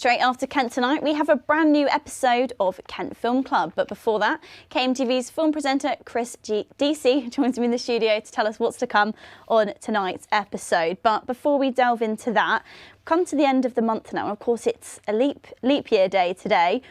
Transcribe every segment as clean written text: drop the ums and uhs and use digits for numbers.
Straight after Kent Tonight, we have a brand new episode of Kent Film Club. But before that, KMTV's film presenter Chris Deacy joins me in the studio to tell us what's to come on tonight's episode. But before we delve into that, we've come to the end of the month now. And of course, it's a leap year day today.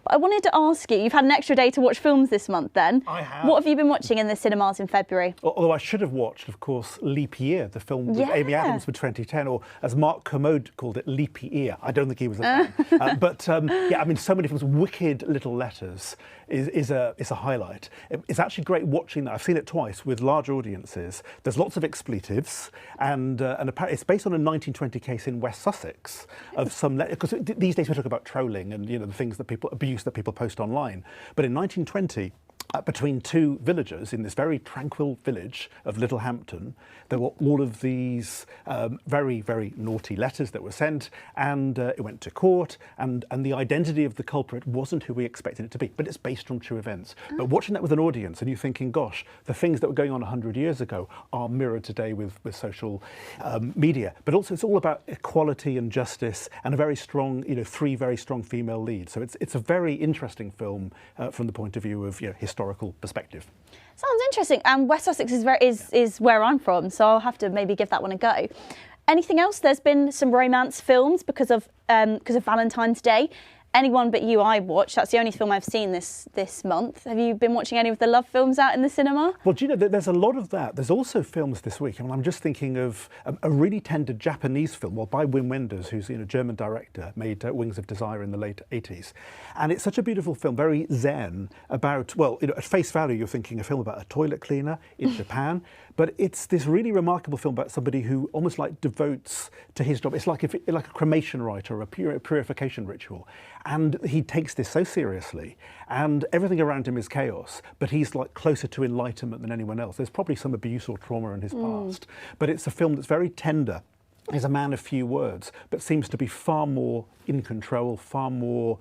But I wanted to ask you, you've had an extra day to watch films this month then. I have. What have you been watching in the cinemas in February? Although I should have watched, of course, Leap Year, the film with Amy Adams for 2010, or as Mark Kermode called it, Leapy Ear. I don't think he was a fan. But yeah, I mean, so many films. Wicked Little Letters is a highlight. It's actually great watching that. I've seen it twice with large audiences. There's lots of expletives, and apparently it's based on a 1920 case in West Sussex of some, because these days we talk about trolling and, you know, the things that people abuse that people post online. But in 1920, between two villagers in this very tranquil village of Littlehampton, there were all of these very, very naughty letters that were sent, and it went to court, and the identity of the culprit wasn't who we expected it to be, but it's based on true events. But watching that with an audience and you thinking, gosh, the things that were going on 100 years ago are mirrored today with social media. But also it's all about equality and justice and a very strong, you know, three very strong female leads. So it's a very interesting film from the point of view of, you know, historical perspective. Sounds interesting. And West Sussex is where I'm from, so I'll have to maybe give that one a go. Anything else? There's been some romance films because of Valentine's Day. Anyone But You I watched. That's the only film I've seen this month. Have you been watching any of the love films out in the cinema? Well, do you know, there's a lot of that. There's also films this week. I mean, I'm just thinking of a really tender Japanese film, well, by Wim Wenders, who's, you know, a German director, made Wings of Desire in the late 80s. And it's such a beautiful film, very zen, about, well, you know, at face value, you're thinking a film about a toilet cleaner in Japan. But it's this really remarkable film about somebody who almost like devotes to his job. It's like a cremation rite or a purification ritual. And he takes this so seriously, and everything around him is chaos, but he's like closer to enlightenment than anyone else. There's probably some abuse or trauma in his past, but it's a film that's very tender. He's a man of few words, but seems to be far more in control, far more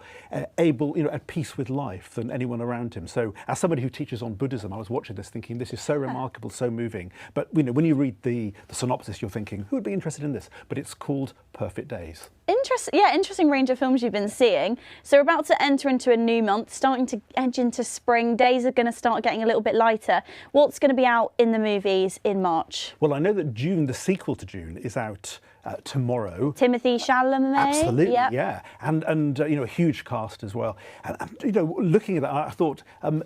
able, you know, at peace with life than anyone around him. So as somebody who teaches on Buddhism, I was watching this thinking, this is so remarkable, so moving. But, you know, when you read the synopsis, you're thinking, who would be interested in this? But it's called Perfect Days. Interesting range of films you've been seeing. So we're about to enter into a new month, starting to edge into spring. Days are going to start getting a little bit lighter. What's going to be out in the movies in March? Well, I know that June, the sequel to June, is out tomorrow. Timothée Chalamet. Absolutely, yep. Yeah, and you know, a huge cast as well. And you know, looking at that, I thought,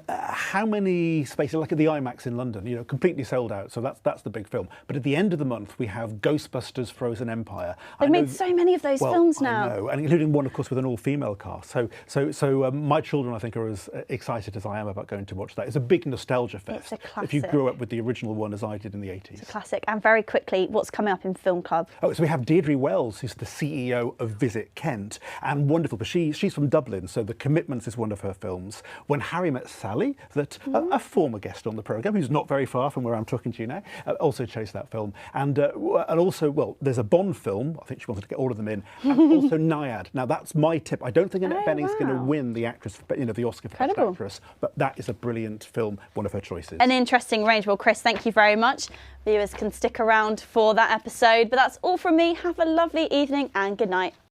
how many spaces, like at the IMAX in London, you know, completely sold out. So that's the big film. But at the end of the month, we have Ghostbusters: Frozen Empire. They've made so many of those films now. I know, and including one, of course, with an all-female cast. So my children, I think, are as excited as I am about going to watch that. It's a big nostalgia fest. It's a classic. If you grew up with the original one, as I did in the 80s. It's a classic. And very quickly, what's coming up in Film Club? Oh, so we have Deirdre Wells, who's the CEO of Visit Kent, and wonderful, but she's from Dublin, so The Commitments is one of her films. When Harry Met Sally, that a former guest on the programme, who's not very far from where I'm talking to you now, also chose that film. And also, well, there's a Bond film, I think she wanted to get all of them in, and also Naiad. Now, that's my tip. I don't think Annette Bening's going to win the actress, you know, the Oscar for Best Actress, but that is a brilliant film, one of her choices. An interesting range. Well, Chris, thank you very much. Viewers can stick around for that episode, but that's all from me. Have a lovely evening and good night.